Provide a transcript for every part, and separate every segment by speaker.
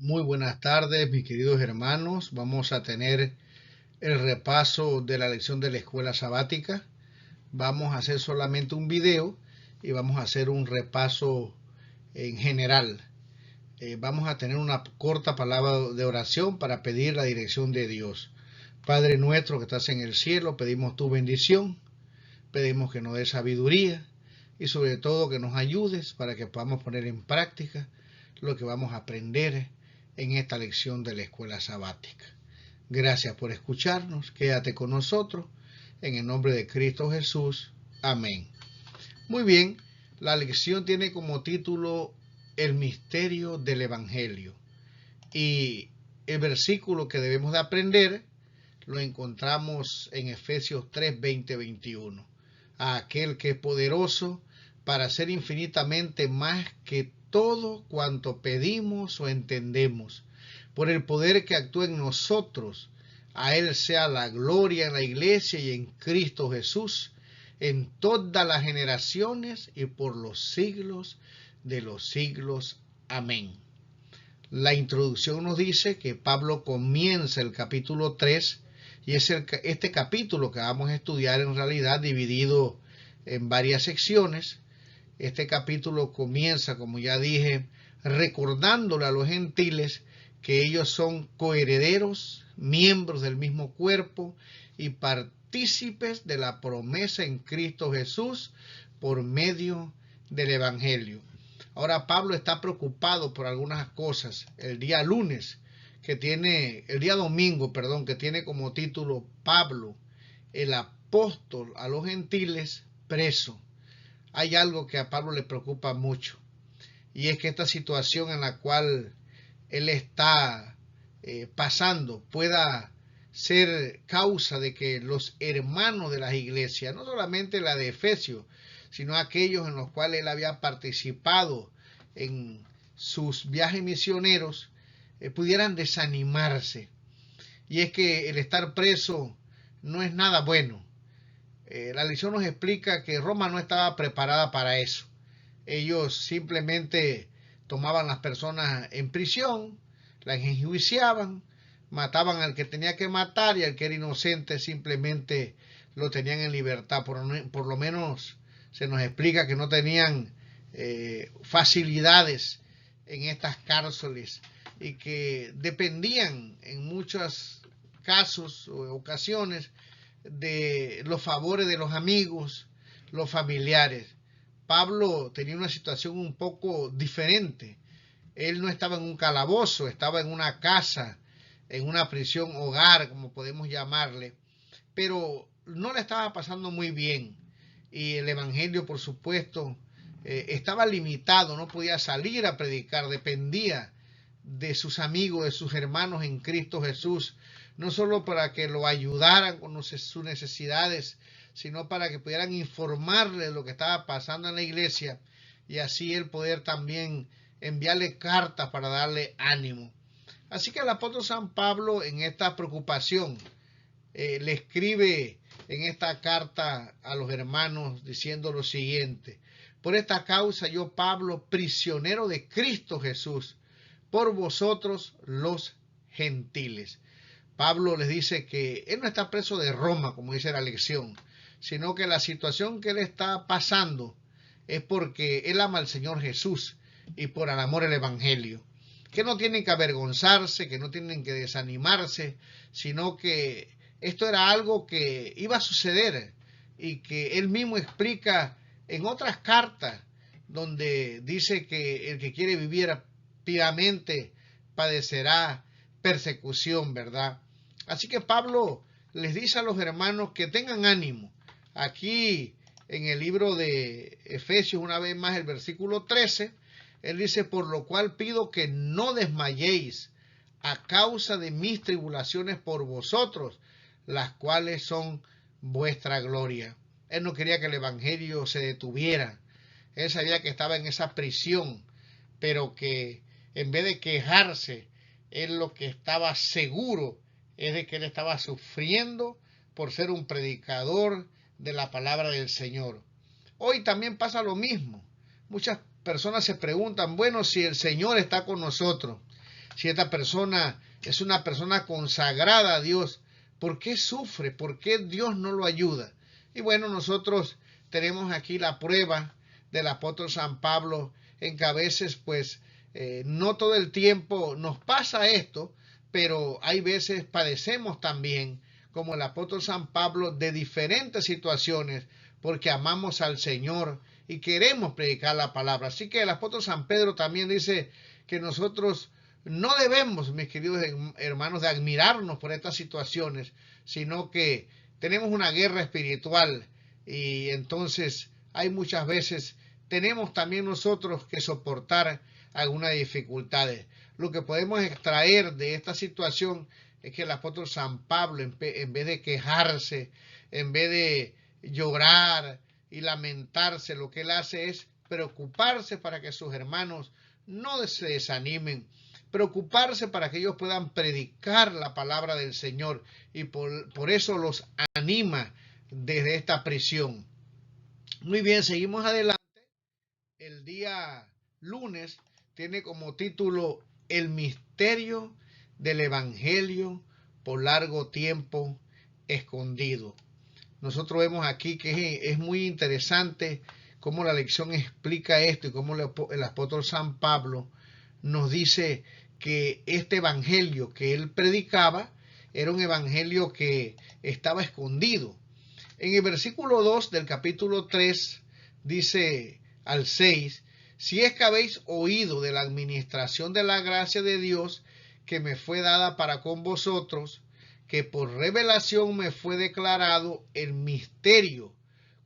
Speaker 1: Muy buenas tardes, mis queridos hermanos. Vamos a tener el repaso de la lección de la escuela sabática. Vamos a hacer solamente un video y vamos a hacer un repaso en general. Vamos a tener una corta palabra de oración para pedir la dirección de Dios. Padre nuestro que estás en el cielo, pedimos tu bendición, pedimos que nos dé sabiduría y sobre todo que nos ayudes para que podamos poner en práctica lo que vamos a aprender en esta lección de la escuela sabática. Gracias por escucharnos, quédate con nosotros, en el nombre de Cristo Jesús. Amén. Muy bien, la lección tiene como título El misterio del Evangelio. Y el versículo que debemos de aprender lo encontramos en Efesios 3, 20, 21. A aquel que es poderoso para hacer infinitamente más que todo cuanto pedimos o entendemos, por el poder que actúa en nosotros. A Él sea la gloria en la iglesia y en Cristo Jesús, en todas las generaciones y por los siglos de los siglos. Amén. La introducción nos dice que Pablo comienza el capítulo 3 y es este capítulo que vamos a estudiar en realidad dividido en varias secciones. Este capítulo comienza, como ya dije, recordándole a los gentiles que ellos son coherederos, miembros del mismo cuerpo y partícipes de la promesa en Cristo Jesús por medio del Evangelio. Ahora Pablo está preocupado por algunas cosas. El día domingo, que tiene como título Pablo, el apóstol a los gentiles, preso. Hay algo que a Pablo le preocupa mucho, y es que esta situación en la cual él está pasando pueda ser causa de que los hermanos de las iglesias, no solamente la de Efesios, sino aquellos en los cuales él había participado en sus viajes misioneros, pudieran desanimarse. Y es que el estar preso no es nada bueno. La lección nos explica que Roma no estaba preparada para eso. Ellos simplemente tomaban las personas en prisión, las enjuiciaban, mataban al que tenía que matar y al que era inocente simplemente lo tenían en libertad. Por lo menos se nos explica que no tenían facilidades en estas cárceles y que dependían en muchos casos o ocasiones de los favores de los amigos, los familiares. Pablo tenía una situación un poco diferente. Él no estaba en un calabozo, estaba en una casa, en una prisión hogar, como podemos llamarle, pero no le estaba pasando muy bien. Y el evangelio, por supuesto, estaba limitado, no podía salir a predicar, dependía de sus amigos, de sus hermanos en Cristo Jesús, no solo para que lo ayudaran con sus necesidades, sino para que pudieran informarle de lo que estaba pasando en la iglesia y así él poder también enviarle cartas para darle ánimo. Así que el apóstol San Pablo, en esta preocupación, le escribe en esta carta a los hermanos diciendo lo siguiente: por esta causa yo, Pablo, prisionero de Cristo Jesús, por vosotros los gentiles. Pablo les dice que él no está preso de Roma, como dice la lección, sino que la situación que él está pasando es porque él ama al Señor Jesús y por el amor al Evangelio. Que no tienen que avergonzarse, que no tienen que desanimarse, sino que esto era algo que iba a suceder y que él mismo explica en otras cartas donde dice que el que quiere vivir piamente padecerá persecución, ¿verdad? Así que Pablo les dice a los hermanos que tengan ánimo. Aquí en el libro de Efesios, una vez más, el versículo 13, él dice: por lo cual pido que no desmayéis a causa de mis tribulaciones por vosotros, las cuales son vuestra gloria. Él no quería que el evangelio se detuviera. Él sabía que estaba en esa prisión, pero que en vez de quejarse, él lo que estaba seguro es de que él estaba sufriendo por ser un predicador de la palabra del Señor. Hoy también pasa lo mismo. Muchas personas se preguntan, bueno, si el Señor está con nosotros, Si esta persona es una persona consagrada a Dios, ¿por qué sufre? ¿Por qué Dios no lo ayuda? Y bueno, nosotros tenemos aquí la prueba del apóstol San Pablo, en que a veces pues no todo el tiempo nos pasa esto, pero hay veces padecemos también, como el apóstol San Pablo, de diferentes situaciones, porque amamos al Señor y queremos predicar la palabra. Así que el apóstol San Pedro también dice que nosotros no debemos, mis queridos hermanos, de admirarnos por estas situaciones, sino que tenemos una guerra espiritual y entonces hay muchas veces, tenemos también nosotros que soportar algunas dificultades. Lo que podemos extraer de esta situación es que el apóstol San Pablo, en vez de quejarse, en vez de llorar y lamentarse, lo que él hace es preocuparse para que sus hermanos no se desanimen, preocuparse para que ellos puedan predicar la palabra del Señor, y por eso los anima desde esta prisión. Muy bien, seguimos adelante. El día lunes tiene como título El misterio del Evangelio por largo tiempo escondido. Nosotros vemos aquí que es muy interesante cómo la lección explica esto y cómo el apóstol San Pablo nos dice que este evangelio que él predicaba era un evangelio que estaba escondido. En el versículo 2 del capítulo 3 dice al 6, si es que habéis oído de la administración de la gracia de Dios que me fue dada para con vosotros, que por revelación me fue declarado el misterio,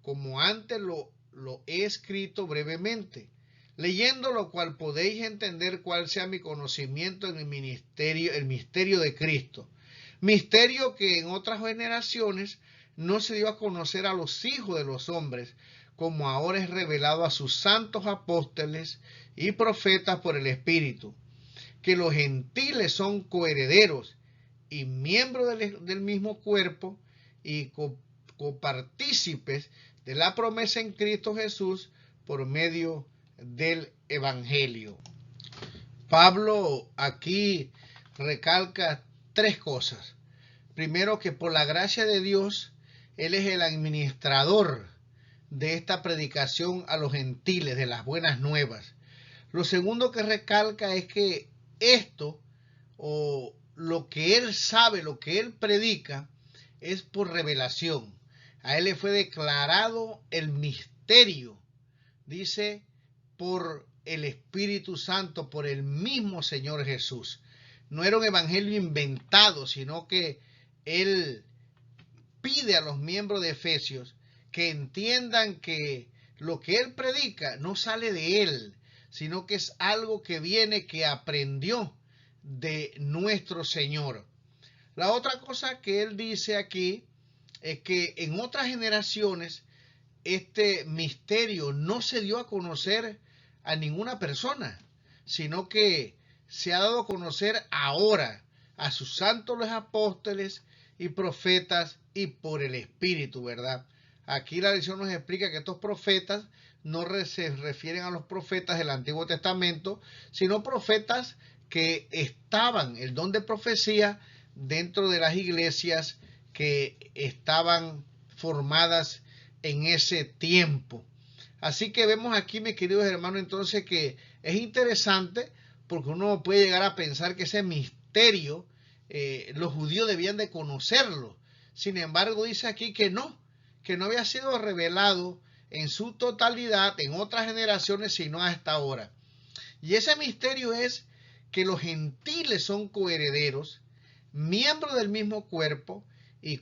Speaker 1: como antes lo he escrito brevemente, leyendo lo cual podéis entender cuál sea mi conocimiento en el misterio de Cristo, misterio que en otras generaciones no se dio a conocer a los hijos de los hombres, como ahora es revelado a sus santos apóstoles y profetas por el Espíritu, que los gentiles son coherederos y miembros del mismo cuerpo y copartícipes de la promesa en Cristo Jesús por medio del Evangelio. Pablo aquí recalca tres cosas. Primero, que por la gracia de Dios, él es el administrador de esta predicación a los gentiles de las buenas nuevas. Lo segundo que recalca es que esto, o lo que él sabe, lo que él predica, es por revelación. A él le fue declarado el misterio, dice, por el Espíritu Santo, por el mismo Señor Jesús. No era un evangelio inventado, sino que él pide a los miembros de Efesios que entiendan que lo que él predica no sale de él, sino que es algo que viene, que aprendió de nuestro Señor. La otra cosa que él dice aquí es que en otras generaciones este misterio no se dio a conocer a ninguna persona, sino que se ha dado a conocer ahora a sus santos los apóstoles y profetas y por el Espíritu, ¿verdad? Aquí la lección nos explica que estos profetas no se refieren a los profetas del Antiguo Testamento, sino profetas que estaban, el don de profecía, dentro de las iglesias que estaban formadas en ese tiempo. Así que vemos aquí, mis queridos hermanos, entonces que es interesante, porque uno puede llegar a pensar que ese misterio los judíos debían de conocerlo. Sin embargo, dice aquí que no había sido revelado en su totalidad en otras generaciones, sino hasta ahora. Y ese misterio es que los gentiles son coherederos, miembros del mismo cuerpo y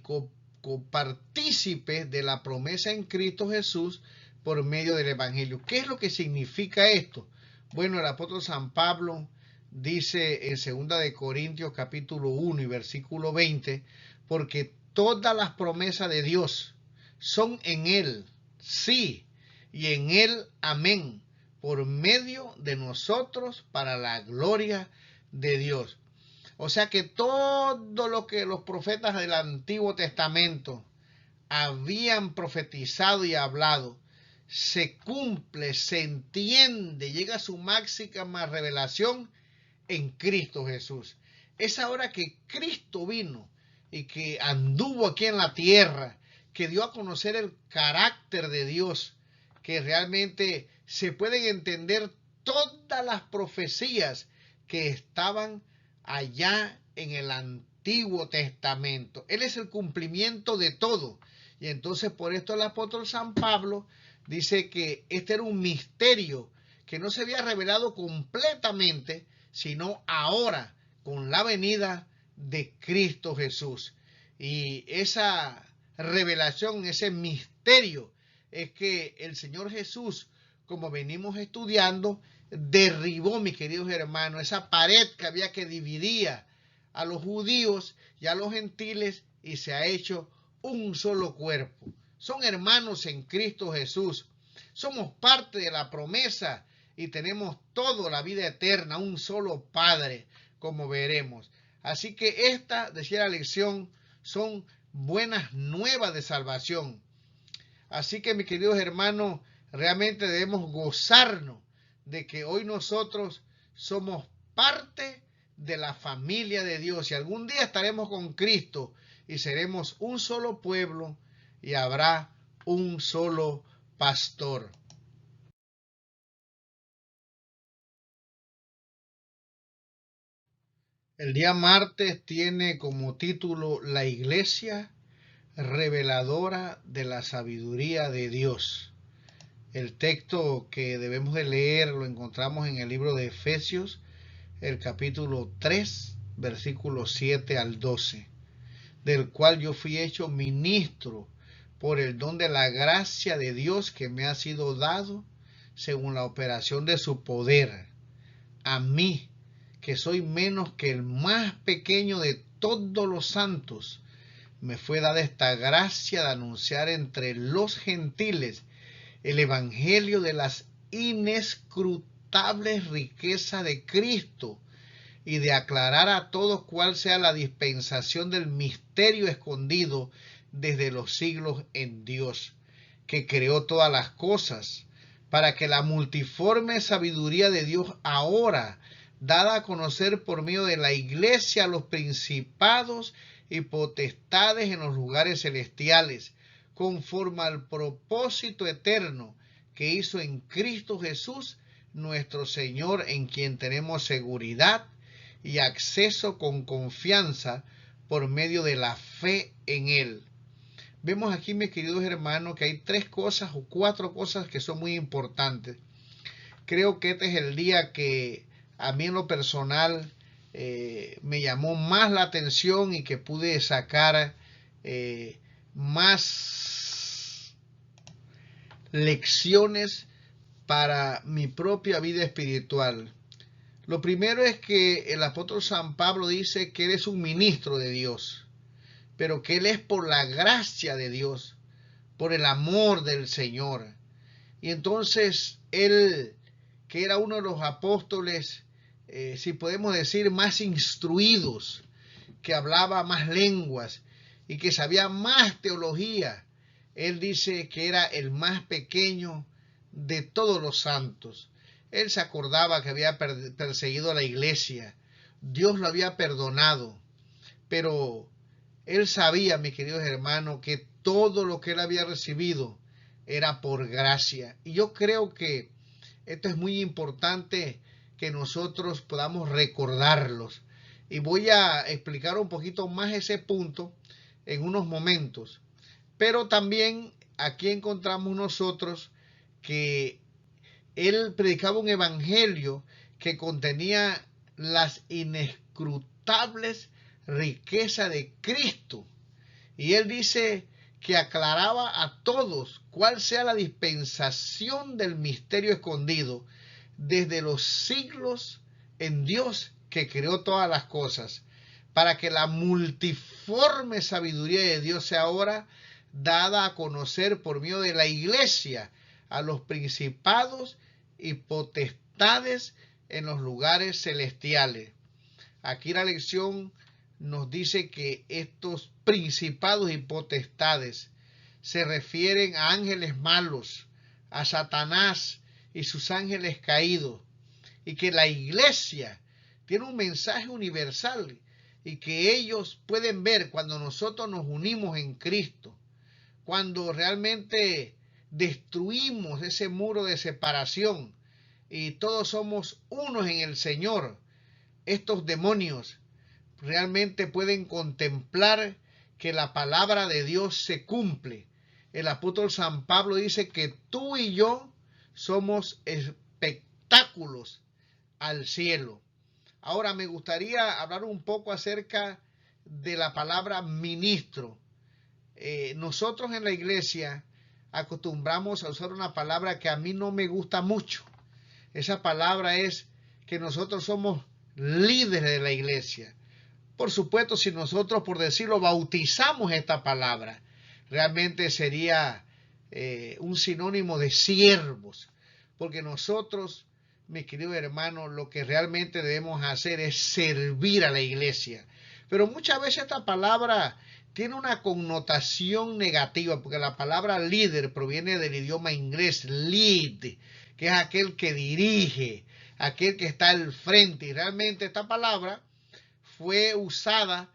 Speaker 1: copartícipes de la promesa en Cristo Jesús por medio del Evangelio. ¿Qué es lo que significa esto? Bueno, el apóstol San Pablo dice en 2 de Corintios capítulo 1 y versículo 20, porque todas las promesas de Dios son en Él, sí, y en Él, amén, por medio de nosotros para la gloria de Dios. O sea que todo lo que los profetas del Antiguo Testamento habían profetizado y hablado, se cumple, se entiende, llega a su máxima revelación en Cristo Jesús. Es ahora que Cristo vino y que anduvo aquí en la tierra, que dio a conocer el carácter de Dios, que realmente se pueden entender todas las profecías que estaban allá en el Antiguo Testamento. Él es el cumplimiento de todo. Y entonces por esto el apóstol San Pablo dice que este era un misterio que no se había revelado completamente, sino ahora con la venida de Cristo Jesús. Y esa revelación, ese misterio, es que el Señor Jesús, como venimos estudiando, derribó, mis queridos hermanos, esa pared que había que dividía a los judíos y a los gentiles, y se ha hecho un solo cuerpo. Son hermanos en Cristo Jesús. Somos parte de la promesa y tenemos toda la vida eterna, un solo Padre, como veremos. Así que esta, decía la lección, son buenas nuevas de salvación. Así que, mis queridos hermanos, realmente debemos gozarnos de que hoy nosotros somos parte de la familia de Dios, y algún día estaremos con Cristo y seremos un solo pueblo y habrá un solo pastor. El día martes tiene como título La Iglesia reveladora de la sabiduría de Dios. El texto que debemos de leer lo encontramos en el libro de Efesios, el capítulo 3, versículos 7 al 12, del cual yo fui hecho ministro por el don de la gracia de Dios que me ha sido dado según la operación de su poder. A mí, que soy menos que el más pequeño de todos los santos, me fue dada esta gracia de anunciar entre los gentiles el evangelio de las inescrutables riquezas de Cristo, y de aclarar a todos cuál sea la dispensación del misterio escondido desde los siglos en Dios, que creó todas las cosas, para que la multiforme sabiduría de Dios ahora, dada a conocer por medio de la Iglesia a los principados y potestades en los lugares celestiales, conforme al propósito eterno que hizo en Cristo Jesús, nuestro Señor, en quien tenemos seguridad y acceso con confianza por medio de la fe en Él. Vemos aquí, mis queridos hermanos, que hay 3 cosas o 4 cosas que son muy importantes. Creo que este es el día que a mí en lo personal me llamó más la atención y que pude sacar más lecciones para mi propia vida espiritual. Lo primero es que el apóstol San Pablo dice que él es un ministro de Dios, pero que él es por la gracia de Dios, por el amor del Señor. Y entonces él, que era uno de los apóstoles, si podemos decir, más instruidos, que hablaba más lenguas y que sabía más teología, él dice que era el más pequeño de todos los santos. Él se acordaba que había perseguido a la iglesia. Dios lo había perdonado. Pero él sabía, mis queridos hermanos, que todo lo que él había recibido era por gracia. Y yo creo que esto es muy importante que nosotros podamos recordarlos. Y voy a explicar un poquito más ese punto en unos momentos. Pero también aquí encontramos nosotros que él predicaba un evangelio que contenía las inescrutables riquezas de Cristo. Y él dice que aclaraba a todos cuál sea la dispensación del misterio escondido desde los siglos en Dios que creó todas las cosas, para que la multiforme sabiduría de Dios sea ahora dada a conocer por medio de la iglesia a los principados y potestades en los lugares celestiales. Aquí la lección nos dice que estos principados y potestades se refieren a ángeles malos, a Satanás y sus ángeles caídos, y que la iglesia tiene un mensaje universal y que ellos pueden ver cuando nosotros nos unimos en Cristo, cuando realmente destruimos ese muro de separación y todos somos unos en el Señor. Estos demonios realmente pueden contemplar que la palabra de Dios se cumple. El apóstol San Pablo dice que tú y yo somos espectáculos al cielo. Ahora me gustaría hablar un poco acerca de la palabra ministro. Nosotros en la iglesia acostumbramos a usar una palabra que a mí no me gusta mucho. Esa palabra es que nosotros somos líderes de la iglesia. Por supuesto, si nosotros, por decirlo, bautizamos esta palabra, realmente sería un sinónimo de siervos, porque nosotros, mis queridos hermanos, lo que realmente debemos hacer es servir a la iglesia. Pero muchas veces esta palabra tiene una connotación negativa, porque la palabra líder proviene del idioma inglés lead, que es aquel que dirige, aquel que está al frente. Y realmente esta palabra fue usada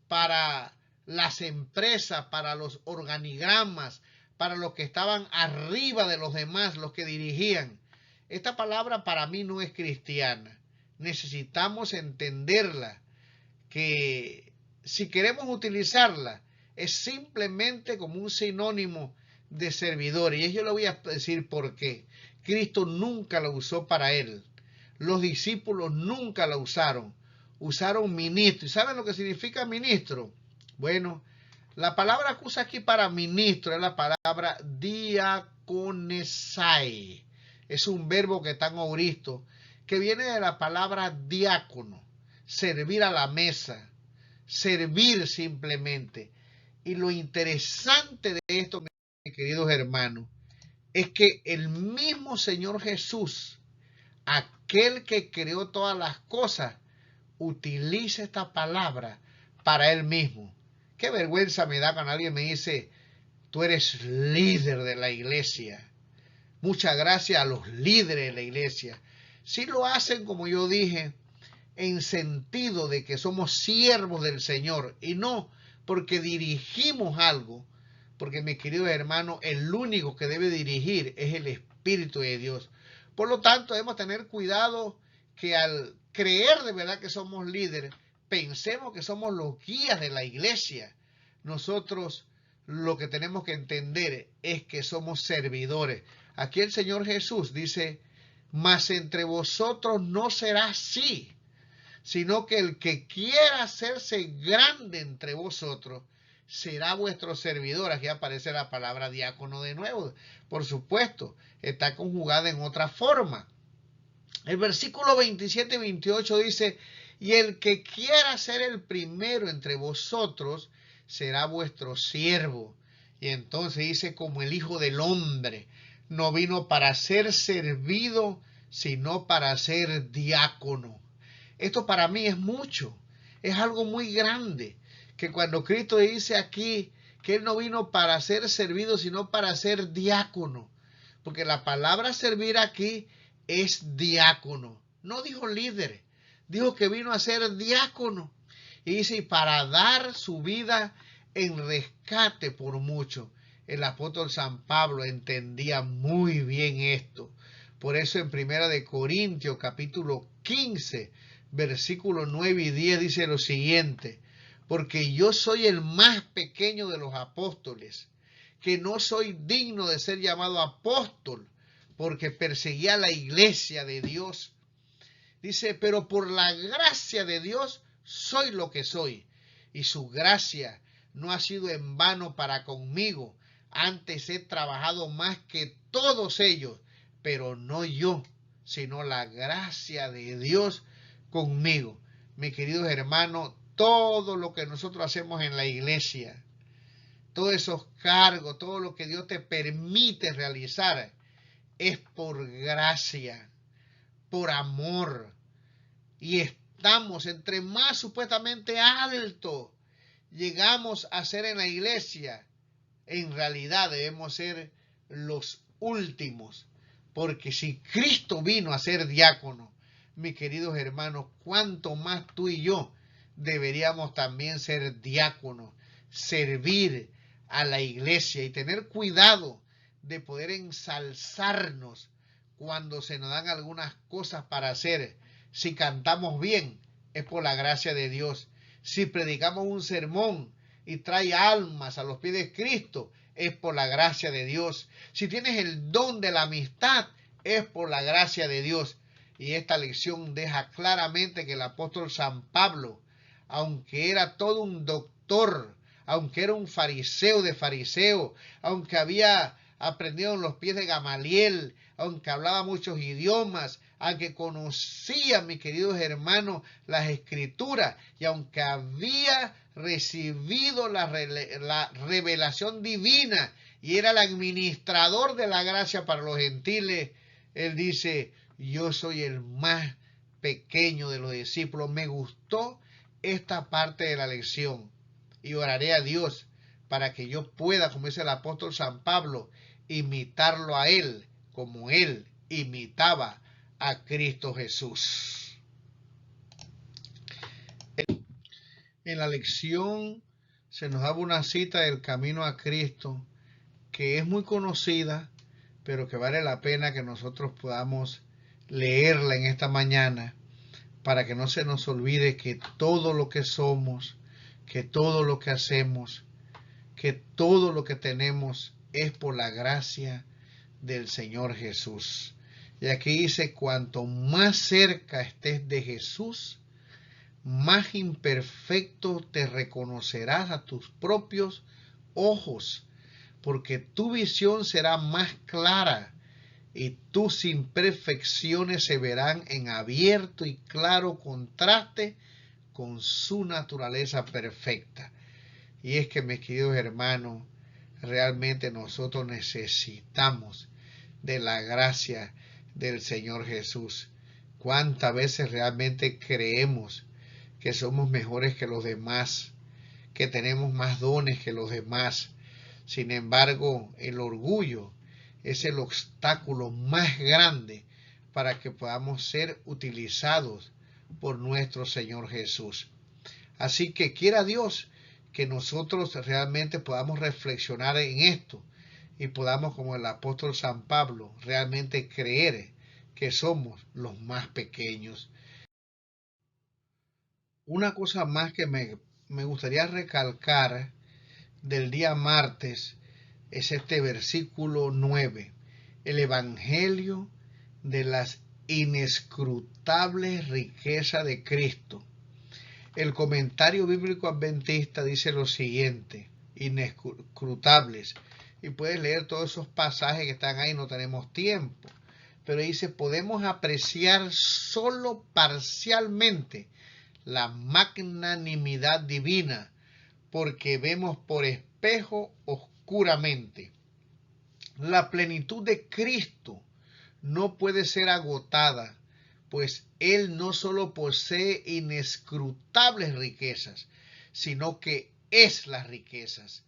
Speaker 1: para las empresas, para los organigramas, para los que estaban arriba de los demás, los que dirigían. Esta palabra para mí no es cristiana. Necesitamos entenderla, que si queremos utilizarla es simplemente como un sinónimo de servidor. Y yo le voy a decir por qué. Cristo nunca la usó para él. Los discípulos nunca la usaron. Usaron ministro. ¿Y saben lo que significa ministro? Bueno, la palabra que usa aquí para ministro es la palabra diaconesai. Es un verbo que está en auristo, que viene de la palabra diácono, servir a la mesa, servir simplemente. Y lo interesante de esto, mis queridos hermanos, es que el mismo Señor Jesús, aquel que creó todas las cosas, utiliza esta palabra para él mismo. Qué vergüenza me da cuando alguien me dice, tú eres líder de la iglesia. Muchas gracias a los líderes de la iglesia. Si lo hacen, como yo dije, en sentido de que somos siervos del Señor y no porque dirigimos algo, porque mis queridos hermanos, el único que debe dirigir es el Espíritu de Dios. Por lo tanto, debemos tener cuidado que al creer de verdad que somos líderes, pensemos que somos los guías de la iglesia. Nosotros lo que tenemos que entender es que somos servidores. Aquí el Señor Jesús dice, mas entre vosotros no será así, sino que el que quiera hacerse grande entre vosotros será vuestro servidor. Aquí aparece la palabra diácono de nuevo. Por supuesto, está conjugada en otra forma. El versículo 27 y 28 dice, y el que quiera ser el primero entre vosotros será vuestro siervo. Y entonces dice, como el Hijo del Hombre no vino para ser servido, sino para ser diácono. Esto para mí es mucho, es algo muy grande, que cuando Cristo dice aquí que Él no vino para ser servido, sino para ser diácono, porque la palabra servir aquí es diácono, no dijo líder, dijo que vino a ser diácono, y dice, y para dar su vida en rescate por mucho. El apóstol San Pablo entendía muy bien esto, por eso en 1 Corintios capítulo 15, versículos 9 y 10 dice lo siguiente, porque yo soy el más pequeño de los apóstoles, que no soy digno de ser llamado apóstol, porque perseguía la iglesia de Dios. Dice, pero por la gracia de Dios soy lo que soy, y su gracia no ha sido en vano para conmigo. Antes he trabajado más que todos ellos, pero no yo, sino la gracia de Dios conmigo. Mis queridos hermanos, todo lo que nosotros hacemos en la iglesia, todos esos cargos, todo lo que Dios te permite realizar, es por gracia, por amor. Y estamos, entre más supuestamente alto llegamos a ser en la iglesia, en realidad debemos ser los últimos. Porque si Cristo vino a ser diácono, mis queridos hermanos, cuánto más tú y yo deberíamos también ser diáconos, servir a la iglesia y tener cuidado de poder ensalzarnos cuando se nos dan algunas cosas para hacer. Si cantamos bien, es por la gracia de Dios. Si predicamos un sermón y trae almas a los pies de Cristo, es por la gracia de Dios. Si tienes el don de la amistad, es por la gracia de Dios. Y esta lección deja claramente que el apóstol San Pablo, aunque era todo un doctor, aunque era un fariseo de fariseo, aunque había aprendido en los pies de Gamaliel, aunque hablaba muchos idiomas, aunque conocía, mis queridos hermanos, las escrituras, y aunque había recibido la revelación divina y era el administrador de la gracia para los gentiles, él dice: yo soy el más pequeño de los discípulos. Me gustó esta parte de la lección y oraré a Dios para que yo pueda, como dice el apóstol San Pablo, imitarlo a él como él imitaba a Cristo Jesús. En la lección se nos daba una cita del camino a Cristo que es muy conocida, pero que vale la pena que nosotros podamos leerla en esta mañana para que no se nos olvide que todo lo que somos, que todo lo que hacemos, que todo lo que tenemos es por la gracia del Señor Jesús. Y aquí dice: cuanto más cerca estés de Jesús, más imperfecto te reconocerás a tus propios ojos, porque tu visión será más clara y tus imperfecciones se verán en abierto y claro contraste con su naturaleza perfecta. Y es que, mis queridos hermanos, realmente nosotros necesitamos de la gracia del Señor Jesús. ¿Cuántas veces realmente creemos que somos mejores que los demás, que tenemos más dones que los demás? Sin embargo, el orgullo es el obstáculo más grande para que podamos ser utilizados por nuestro Señor Jesús. Así que quiera Dios que nosotros realmente podamos reflexionar en esto y podamos, como el apóstol San Pablo, realmente creer que somos los más pequeños. Una cosa más que me gustaría recalcar del día martes es este versículo 9, el Evangelio de las inescrutables riquezas de Cristo. El comentario bíblico adventista dice lo siguiente: inescrutables. Y puedes leer todos esos pasajes que están ahí, no tenemos tiempo. Pero dice: podemos apreciar solo parcialmente la magnanimidad divina, porque vemos por espejo oscuramente. La plenitud de Cristo no puede ser agotada, pues Él no solo posee inescrutables riquezas, sino que es las riquezas.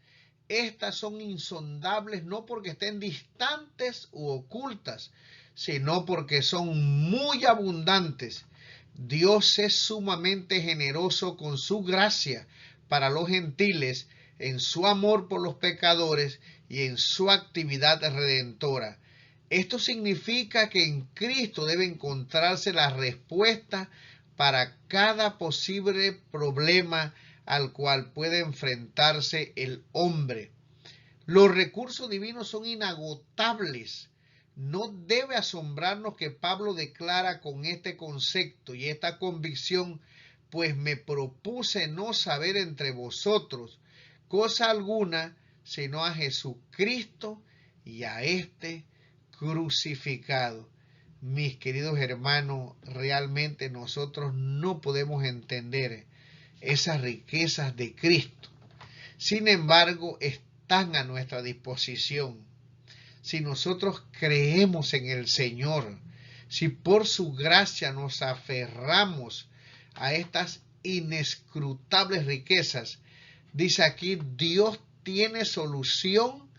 Speaker 1: Estas son insondables no porque estén distantes u ocultas, sino porque son muy abundantes. Dios es sumamente generoso con su gracia para los gentiles, en su amor por los pecadores y en su actividad redentora. Esto significa que en Cristo debe encontrarse la respuesta para cada posible problema al cual puede enfrentarse el hombre. Los recursos divinos son inagotables. No debe asombrarnos que Pablo declara con este concepto y esta convicción: pues me propuse no saber entre vosotros cosa alguna, sino a Jesucristo y a este crucificado. Mis queridos hermanos, realmente nosotros no podemos entender esas riquezas de Cristo. Sin embargo, están a nuestra disposición. Si nosotros creemos en el Señor, si por su gracia nos aferramos a estas inescrutables riquezas, dice aquí: Dios tiene solución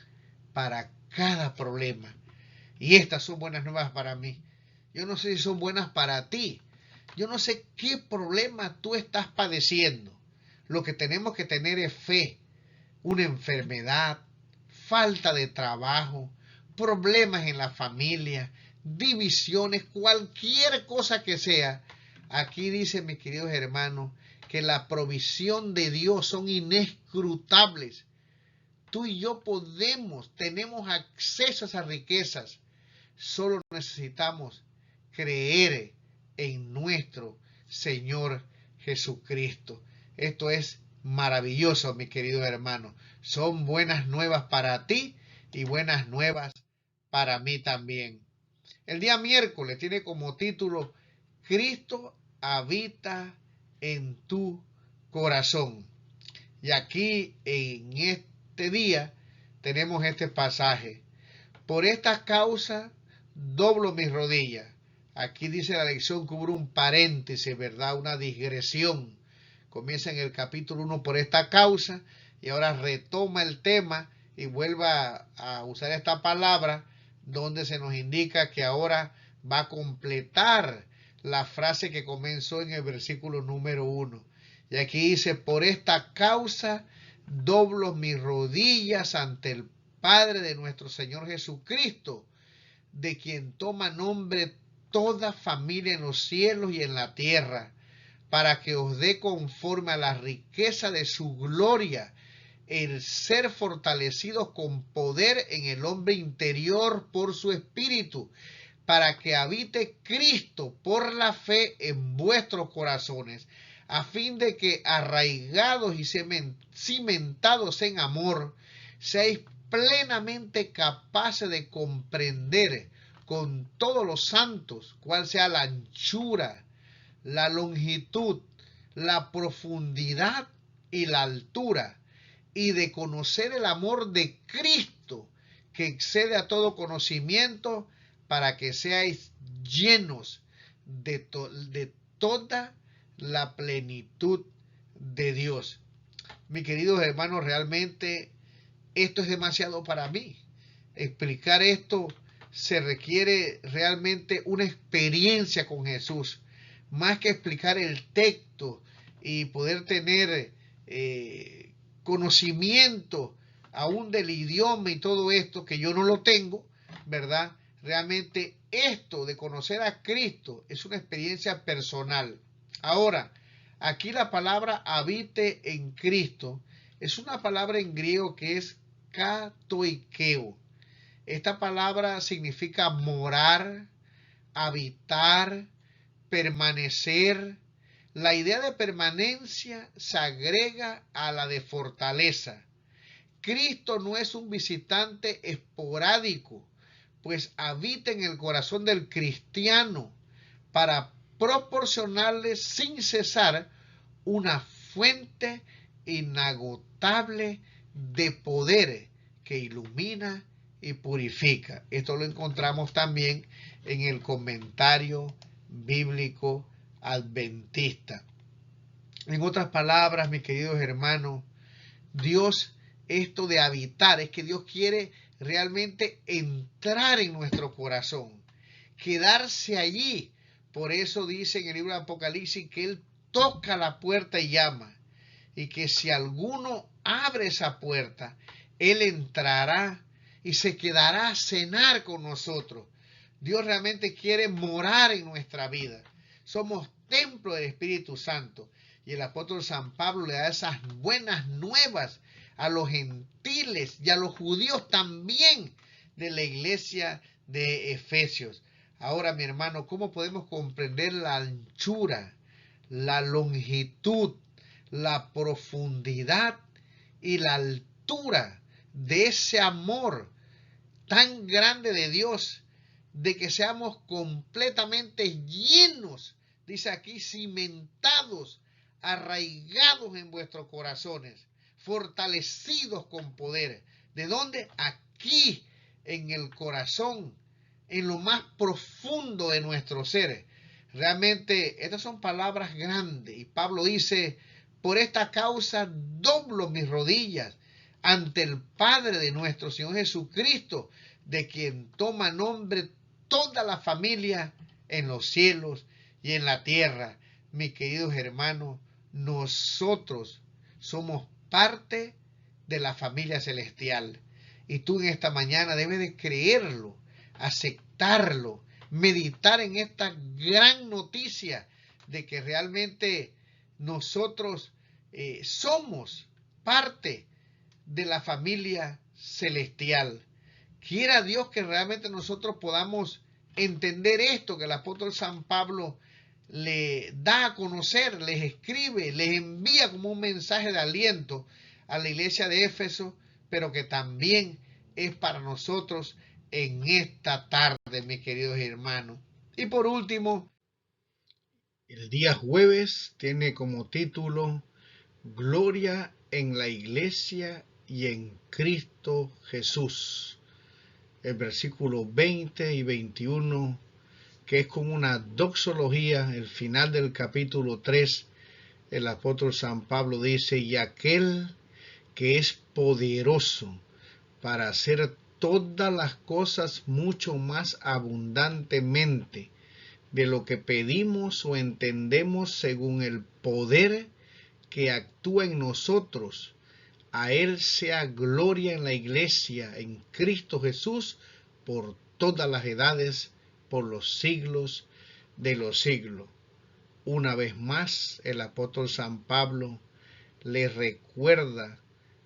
Speaker 1: para cada problema. Y estas son buenas nuevas para mí. Yo no sé si son buenas para ti, Yo no sé qué problema tú estás padeciendo. Lo que tenemos que tener es fe. Una enfermedad, falta de trabajo, problemas en la familia, divisiones, cualquier cosa que sea. Aquí dice, mis queridos hermanos, que la provisión de Dios son inescrutables. Tú y yo tenemos acceso a esas riquezas. Solo necesitamos creer en nuestro Señor Jesucristo. Esto es maravilloso, mis queridos hermanos. Son buenas nuevas para ti y buenas nuevas para mí también. El día miércoles tiene como título Cristo habita en tu corazón. Y aquí en este día tenemos este pasaje. Por esta causa doblo mis rodillas. Aquí dice la lección, cubre un paréntesis, ¿verdad? Una digresión. Comienza en el capítulo 1 por esta causa y ahora retoma el tema y vuelve a usar esta palabra donde se nos indica que ahora va a completar la frase que comenzó en el versículo número 1. Y aquí dice, por esta causa doblo mis rodillas ante el Padre de nuestro Señor Jesucristo, de quien toma nombre toda familia en los cielos y en la tierra, para que os dé conforme a la riqueza de su gloria el ser fortalecidos con poder en el hombre interior por su espíritu, para que habite Cristo por la fe en vuestros corazones, a fin de que arraigados y cimentados en amor, seáis plenamente capaces de comprender con todos los santos cuál sea la anchura, la longitud, la profundidad y la altura, y de conocer el amor de Cristo, que excede a todo conocimiento, para que seáis llenos de toda la plenitud de Dios. Mis queridos hermanos, realmente esto es demasiado para mí. Explicar esto se requiere realmente una experiencia con Jesús, más que explicar el texto y poder tener conocimiento aún del idioma y todo esto, que yo no lo tengo, ¿verdad? Realmente esto de conocer a Cristo es una experiencia personal. Ahora, aquí la palabra habite en Cristo es una palabra en griego que es katoikeo. Esta palabra significa morar, habitar, permanecer. La idea de permanencia se agrega a la de fortaleza. Cristo no es un visitante esporádico, pues habita en el corazón del cristiano para proporcionarle sin cesar una fuente inagotable de poder que ilumina y purifica. Esto lo encontramos también en el comentario bíblico adventista. En otras palabras, mis queridos hermanos, Dios, esto de habitar, es que Dios quiere realmente entrar en nuestro corazón, quedarse allí. Por eso dice en el libro de Apocalipsis que Él toca la puerta y llama, y que si alguno abre esa puerta, Él entrará y se quedará a cenar con nosotros. Dios realmente quiere morar en nuestra vida. Somos templo del Espíritu Santo. Y el apóstol San Pablo le da esas buenas nuevas a los gentiles y a los judíos también de la iglesia de Efesios. Ahora, mi hermano, ¿cómo podemos comprender la anchura, la longitud, la profundidad y la altura de ese amor tan grande de Dios, de que seamos completamente llenos, dice aquí, cimentados, arraigados en vuestros corazones, fortalecidos con poder? ¿De dónde? Aquí, en el corazón, en lo más profundo de nuestro ser. Realmente, estas son palabras grandes. Y Pablo dice, por esta causa doblo mis rodillas ante el Padre de nuestro Señor Jesucristo, de quien toma nombre toda la familia en los cielos y en la tierra. Mis queridos hermanos, nosotros somos parte de la familia celestial. Y tú en esta mañana debes de creerlo, aceptarlo, meditar en esta gran noticia de que realmente nosotros somos parte de la familia celestial. Quiera Dios que realmente nosotros podamos entender esto que el apóstol San Pablo le da a conocer, les escribe, les envía como un mensaje de aliento a la iglesia de Éfeso, pero que también es para nosotros en esta tarde, mis queridos hermanos. Y por último, el día jueves tiene como título Gloria en la iglesia y en Cristo Jesús. El versículo 20 y 21, que es como una doxología, el final del capítulo 3, el apóstol San Pablo dice, y aquel que es poderoso para hacer todas las cosas mucho más abundantemente de lo que pedimos o entendemos según el poder que actúa en nosotros. A Él sea gloria en la iglesia, en Cristo Jesús, por todas las edades, por los siglos de los siglos. Una vez más, el apóstol San Pablo le recuerda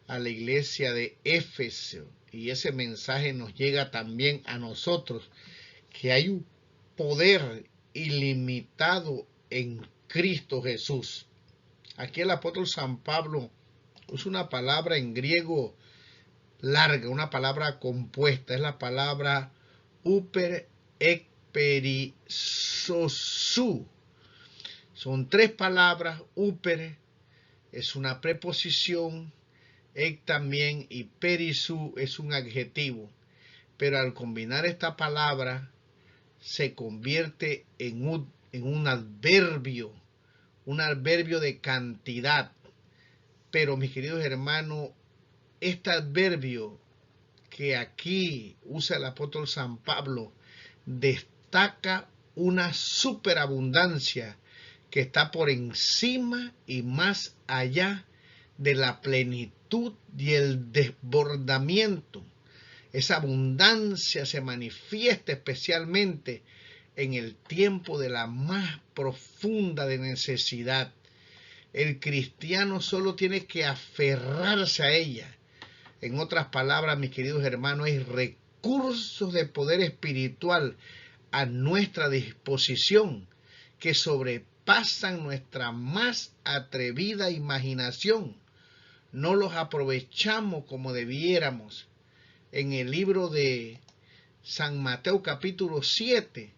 Speaker 1: a la iglesia de Éfeso, y ese mensaje nos llega también a nosotros, que hay un poder ilimitado en Cristo Jesús. Aquí el apóstol San Pablo usa una palabra en griego larga, una palabra compuesta, es la palabra uper ekperisosou. Son tres palabras. Uper es una preposición, ek también, y perisou es un adjetivo. Pero al combinar esta palabra se convierte en un adverbio de cantidad. Pero mis queridos hermanos, este adverbio que aquí usa el apóstol San Pablo destaca una superabundancia que está por encima y más allá de la plenitud y el desbordamiento. Esa abundancia se manifiesta especialmente en el tiempo de la más profunda de necesidad. El cristiano solo tiene que aferrarse a ella. En otras palabras, mis queridos hermanos, hay recursos de poder espiritual a nuestra disposición que sobrepasan nuestra más atrevida imaginación. No los aprovechamos como debiéramos. En el libro de San Mateo capítulo 7,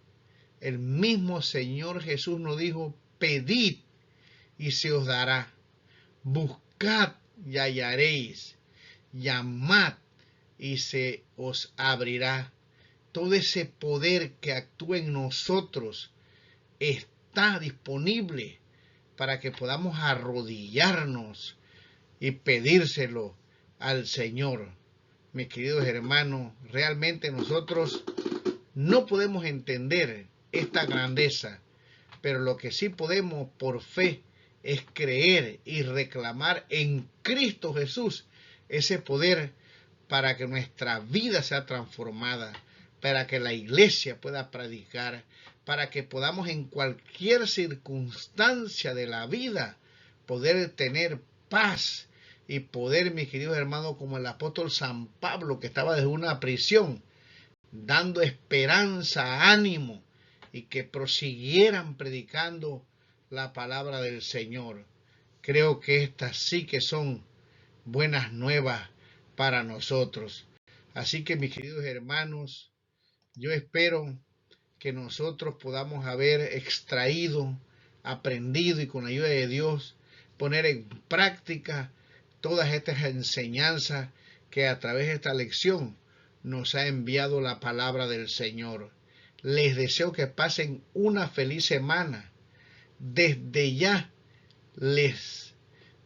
Speaker 1: el mismo Señor Jesús nos dijo, pedid y se os dará, buscad y hallaréis, llamad y se os abrirá. Todo ese poder que actúa en nosotros está disponible para que podamos arrodillarnos y pedírselo al Señor. Mis queridos hermanos, realmente nosotros no podemos entender esta grandeza, pero lo que sí podemos por fe es creer y reclamar en Cristo Jesús ese poder para que nuestra vida sea transformada, para que la iglesia pueda predicar, para que podamos en cualquier circunstancia de la vida poder tener paz y poder, mis queridos hermanos, como el apóstol San Pablo, que estaba desde una prisión, dando esperanza, ánimo, y que prosiguieran predicando la palabra del Señor. Creo que estas sí que son buenas nuevas para nosotros. Así que, mis queridos hermanos, yo espero que nosotros podamos haber extraído, aprendido y con la ayuda de Dios poner en práctica todas estas enseñanzas que a través de esta lección nos ha enviado la palabra del Señor. Les deseo que pasen una feliz semana. Desde ya les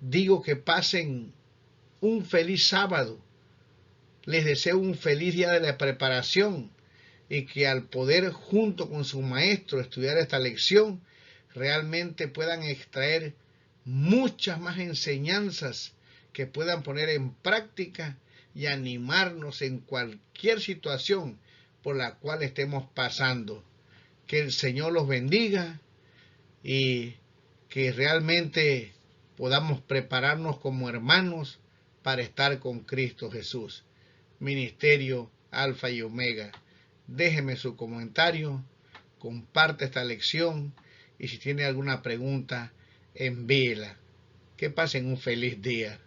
Speaker 1: digo que pasen un feliz sábado. Les deseo un feliz día de la preparación y que al poder junto con su maestro estudiar esta lección realmente puedan extraer muchas más enseñanzas que puedan poner en práctica y animarnos en cualquier situación por la cual estemos pasando. Que el Señor los bendiga y que realmente podamos prepararnos como hermanos para estar con Cristo Jesús. Ministerio Alfa y Omega. Déjeme su comentario, comparte esta lección y si tiene alguna pregunta, envíela. Que pasen un feliz día.